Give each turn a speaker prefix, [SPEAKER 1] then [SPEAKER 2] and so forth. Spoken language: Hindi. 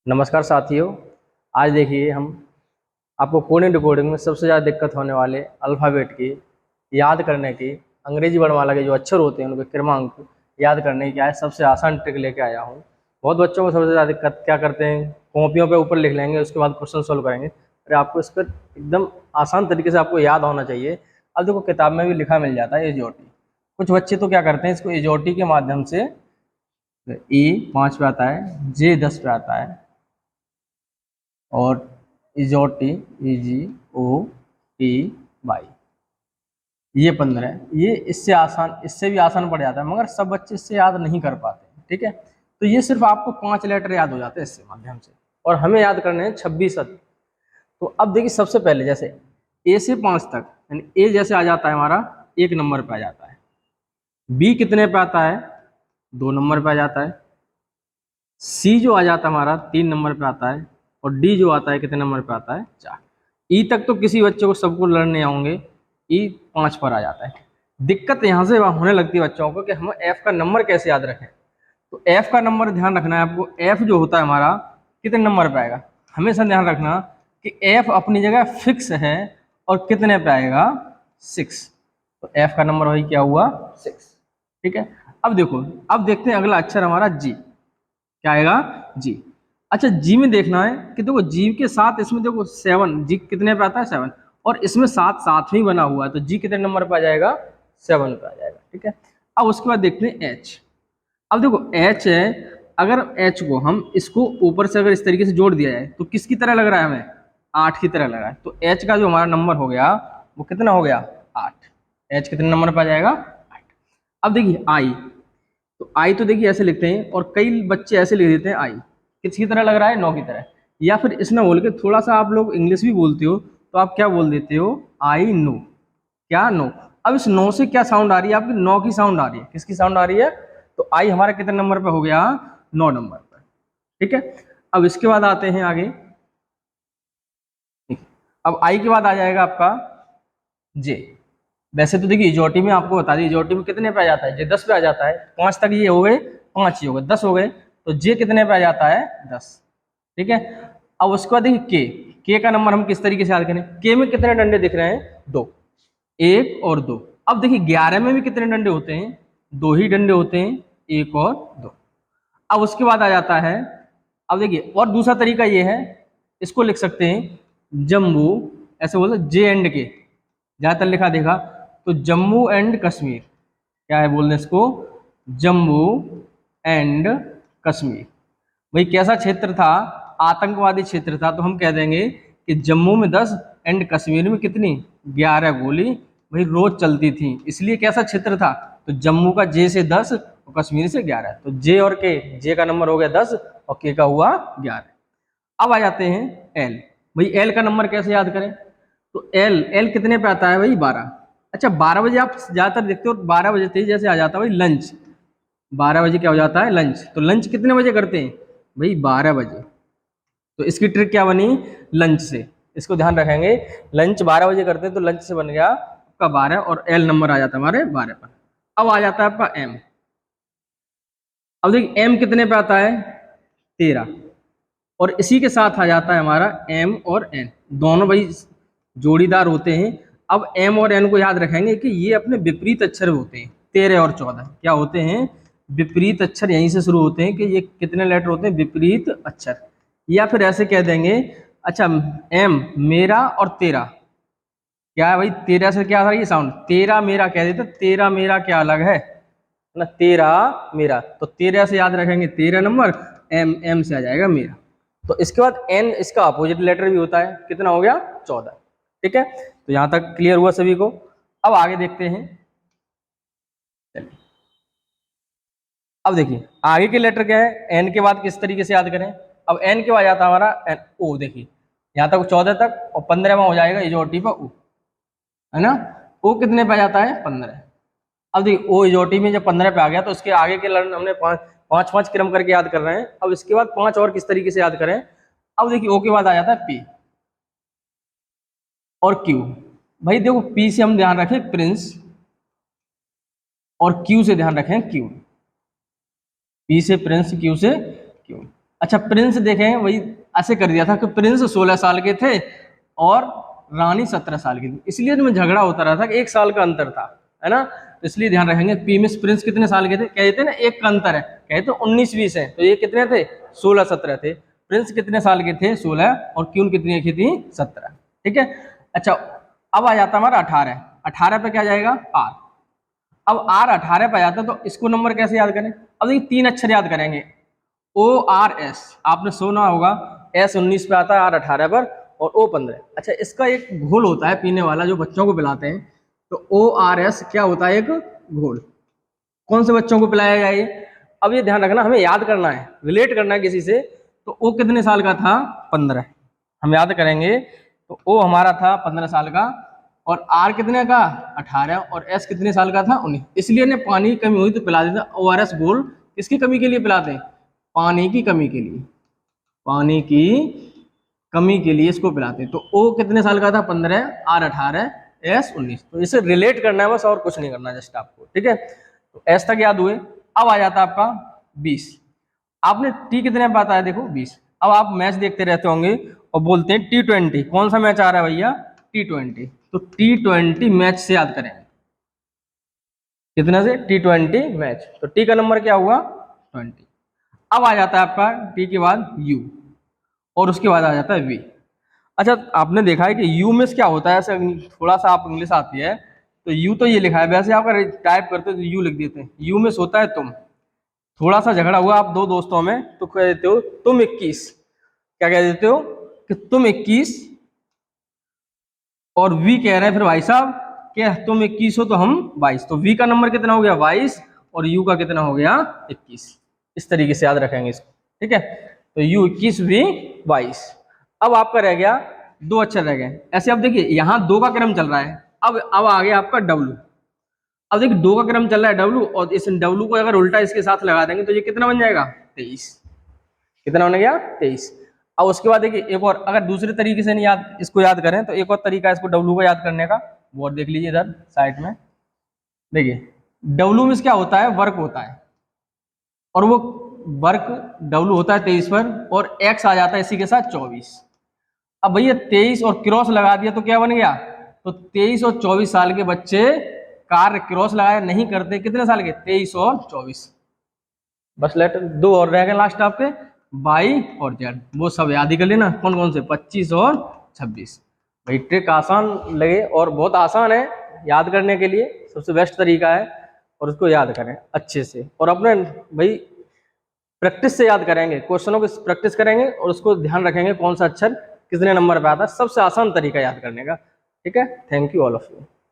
[SPEAKER 1] नमस्कार साथियों। आज देखिए हम आपको कोडिंग डिकोडिंग में सबसे ज़्यादा दिक्कत होने वाले अल्फ़ाबेट की याद करने की, अंग्रेजी वर्णमाला के जो अक्षर होते हैं उनके क्रमांक याद करने की क्या है सबसे आसान ट्रिक लेके आया हूँ। बहुत बच्चों को सबसे ज़्यादा दिक्कत क्या करते हैं, कॉपियों पे ऊपर लिख लेंगे, उसके बाद क्वेश्चन सोल्व करेंगे। अरे आपको इस पर एकदम आसान तरीके से आपको याद होना चाहिए। अब देखो किताब में भी लिखा मिल जाता है एजोटी। कुछ बच्चे तो क्या करते हैं, इसको एजोटी के माध्यम से ई 5 पे आता है, जे 10 पे आता है और इजोटी EGOTY ये 15 है। ये इससे आसान, इससे भी आसान पड़ जाता है, मगर सब बच्चे इससे याद नहीं कर पाते। ठीक है, तो ये सिर्फ आपको 5 लेटर याद हो जाते हैं इससे माध्यम से, और हमें याद करने हैं 26 अक्षर। तो अब देखिए सबसे पहले जैसे ए से 5 तक, यानी ए जैसे आ जाता है हमारा 1 नंबर पे आ जाता है, बी कितने पे आता है 2 नंबर पे आ जाता है, सी जो आ जाता है हमारा 3 नंबर पे आता है, और डी जो आता है कितने नंबर पे आता है 4। ई तक तो किसी बच्चे को सबको लड़ने आएंगे, ई 5 पर आ जाता है। दिक्कत यहाँ से होने लगती है बच्चों को कि हम एफ का नंबर कैसे याद रखें। तो एफ का नंबर ध्यान रखना है आपको, एफ जो होता है हमारा कितने नंबर पे आएगा, हमेशा ध्यान रखना कि एफ अपनी जगह फिक्स है और कितने पे आएगा 6। तो एफ का नंबर वही क्या हुआ 6। ठीक है, अब देखो, अब देखते हैं अगला अक्षर हमारा जी, क्या आएगा जी। अच्छा, जी में देखना है कि देखो जी के साथ इसमें देखो 7, जी कितने पे आता है 7, और इसमें 7 साथ में ही बना हुआ है, तो जी कितने नंबर पे आ जाएगा 7 पे आ जाएगा। ठीक है, अब उसके बाद देखते हैं एच। अब देखो एच है, अगर एच को हम इसको ऊपर से अगर इस तरीके से जोड़ दिया जाए तो किसकी तरह लग रहा है हमें, 8 की तरह लग रहा है। तो एच का जो हमारा नंबर हो गया वो कितना हो गया 8। एच कितने नंबर पे आ जाएगा 8। अब देखिए आई, तो आई तो देखिए ऐसे लिखते हैं, और कई बच्चे ऐसे लिख देते हैं आई किसकी तरह लग रहा है 9 की तरह, या फिर इसमें बोल के थोड़ा सा आप लोग इंग्लिश भी बोलते हो तो आप क्या बोल देते हो आई नो, क्या नो। अब इस नो से क्या साउंड आ रही है आपकी, 9 की साउंड आ रही है, किसकी साउंड आ रही है, तो आई हमारा कितने नंबर पे हो गया 9 नंबर पर। ठीक है, अब इसके बाद आते हैं आगे। अब आई के बाद आ जाएगा आपका जे। वैसे तो देखिए इजोटी में आपको बता दी, इजोटी में कितने पे आ जाता है, जे 10 पे आ जाता है। 5 तक ये हो गए, 5 ही हो गए, 10 हो गए, तो जे कितने पे आ जाता है 10। ठीक है, अब उसके बाद देखिए के का नंबर हम किस तरीके से याद करें, के में कितने डंडे दिख रहे हैं 2, 1 और 2। अब देखिए 11 में भी कितने डंडे होते हैं, 2 ही डंडे होते हैं, 1 और 2। अब उसके बाद आ जाता है, अब देखिए और दूसरा तरीका ये है, इसको लिख सकते हैं जम्मू, ऐसे बोलते जे एंड के, ज्यादातर लिखा देखा तो जम्मू एंड कश्मीर, क्या है बोलते हैं इसको जम्मू एंड कश्मीर। भाई कैसा क्षेत्र था, आतंकवादी क्षेत्र था, तो हम कह देंगे कि जम्मू में 10 एंड कश्मीर में कितनी 11 गोली भाई रोज चलती थी, इसलिए कैसा क्षेत्र था, तो जम्मू का जे से 10 और कश्मीर से 11, तो जे और के, जे का नंबर हो गया 10 और के का हुआ 11। अब आ जाते हैं एल। भाई एल का नंबर कैसे याद करें, तो एल, एल कितने पे आता है भाई 12। अच्छा 12 बजे आप ज्यादातर देखते हो, 12 बजे से जैसे आ जाता है भाई लंच, 12 बजे क्या हो जाता है लंच, तो लंच कितने बजे करते हैं भाई 12 बजे। तो इसकी ट्रिक क्या बनी, लंच से, इसको ध्यान रखेंगे, लंच 12 बजे करते हैं तो लंच से बन गया आपका 12, और एल नंबर आ जाता है हमारे 12 पर। अब आ जाता है आपका एम। अब देखिए एम कितने पे आता है 13, और इसी के साथ आ जाता है हमारा एम और एन, दोनों भाई जोड़ीदार होते हैं। अब एम और एन को याद रखेंगे कि ये अपने विपरीत अक्षर होते हैं, 13 और 14 क्या होते हैं, विपरीत अक्षर यहीं से शुरू होते हैं, कि ये कितने लेटर होते हैं विपरीत अक्षर। या फिर ऐसे कह देंगे, अच्छा एम मेरा और तेरा, क्या है भाई, तेरा से क्या था ये साउंड, तेरा मेरा कह देते, तेरा मेरा क्या अलग है ना, तेरा मेरा, तो 13 से याद रखेंगे 13 नंबर, एम, एम से आ जाएगा मेरा। तो इसके बाद एन, इसका अपोजिट लेटर भी होता है, कितना हो गया 14। ठीक है, तो यहां तक क्लियर हुआ सभी को। अब आगे देखते हैं, चलिए अब देखिए आगे के लेटर क्या है, एन के बाद किस तरीके से याद करें। अब एन के बाद आता है हमारा एन ओ, देखिए यहां तक 14 तक, और 15 में हो जाएगा इजोटी पर ओ, है ना। ओ कितने पे जाता है 15। अब देखिए ओ इजोटी में जब 15 पे आ गया तो उसके आगे के लर्न हमने पाँच पाँच पाँच क्रम करके याद कर रहे हैं। अब इसके बाद 5 और किस तरीके से याद करें। अब देखिए ओ के बाद आ जाता है पी और क्यू। भाई देखो पी से हम ध्यान रखें प्रिंस, और क्यू से ध्यान रखें क्यू, पी से प्रिंस, क्यू से क्यू। अच्छा प्रिंस देखें, वही ऐसे कर दिया था कि प्रिंस 16 साल के थे और रानी 17 साल की थी, इसलिए तो झगड़ा होता रहा था कि 1 साल का अंतर था, है ना। तो इसलिए ध्यान रखेंगे पी में प्रिंस कितने साल के थे, कहते हैं ना 1 का अंतर है, कहते 19-20 है, तो ये कितने थे 16-17 थे। प्रिंस कितने साल के थे 16 और क्यून कितनी की थी 17, ठीक है। अच्छा अब आ जाता हमारा 18, 18 पे क्या जाएगा आर। अब आर 18 पे आ जाता तो इसको नंबर कैसे याद करें, अब देखिए 3 अक्षर याद करेंगे ORS, आपने सुना होगा, S 19 पे आता है, R 18 पर और O 15। अच्छा इसका एक घोल होता है पीने वाला जो बच्चों को पिलाते हैं, तो ORS क्या होता है, एक घोल। कौन से बच्चों को पिलाया जाए, अब ये ध्यान रखना, हमें याद करना है, रिलेट करना है किसी से। तो O कितने साल का था 15, हम याद करेंगे तो O हमारा था 15 साल का, और R कितने का 18, और S कितने साल का था 19। इसलिए ने पानी की कमी हुई तो पिला देते ORS घोल, किसकी कमी के लिए पिलाते हैं, पानी की कमी के लिए, पानी की कमी के लिए इसको पिलाते हैं। तो O कितने साल का था 15, R 18, S 19। तो इसे रिलेट करना है बस, और कुछ नहीं करना जस्ट आपको, ठीक है। तो S तक याद हुए। अब आ जाता है आपका 20, आपने T कितने पे आता है देखो 20। अब आप मैच देखते रहते होंगे और बोलते हैं T20, कौन सा मैच आ रहा है भैया T20, तो T20 मैच से याद करेंगे, कितने से T20 मैच, तो T का नंबर क्या हुआ 20। अब आ जाता है आपका T के बाद U और उसके बाद आ जाता है V। अच्छा आपने देखा है कि U में क्या होता है, ऐसे थोड़ा सा आप इंग्लिश आती है तो U तो ये लिखा है, वैसे आप अगर टाइप करते हो तो U लिख देते हैं। U में होता है तुम, थोड़ा सा झगड़ा हुआ आप दो दोस्तों में तो कह देते हो तुम 21, क्या कह देते हो कि तुम 21, और V कह रहे हैं फिर भाई साहब कि तुम 21 हो तो हम 22, तो V का नंबर कितना हो गया 22 और U का कितना हो गया 21। इस तरीके से याद रखेंगे इसको, ठीक है। तो U 21 V 22। अब आपका रह गया 2 अक्षर रह गए। ऐसे अब देखिए यहाँ 2 का क्रम चल रहा है, अब आ गया आपका W। अब देखिए 2 का क्रम चल रहा है W, और इस W को अगर उल्टा इसके साथ लगा देंगे तो ये कितना बन जाएगा 23, कितना बन गया 23। अब उसके बाद देखिए एक और, अगर दूसरे तरीके से नहीं याद इसको याद करें तो एक और तरीका है इसको W को याद करने का, वो और देख लीजिए इधर साइड में। देखिए W में क्या होता है वर्क होता है, और वो वर्क W होता है 23 पर, और X आ जाता है इसी के साथ 24। अब भैया 23 और क्रॉस लगा दिया तो क्या बन गया, तो 23 और 24 साल के बच्चे कार्य क्रॉस लगाया नहीं करते, कितने साल के 23 और 24। बस लेटर 2 और रह गए लास्ट आपके, वाई और जेड, वो सब याद ही कर लेना कौन कौन से 25 और 26। भाई ट्रिक आसान लगे और बहुत आसान है याद करने के लिए, सबसे बेस्ट तरीका है, और उसको याद करें अच्छे से, और अपने भाई प्रैक्टिस से याद करेंगे, क्वेश्चनों की प्रैक्टिस करेंगे और उसको ध्यान रखेंगे कौन सा अक्षर कितने नंबर पे आता है, सबसे आसान तरीका याद करने का, ठीक है। Thank you all of you.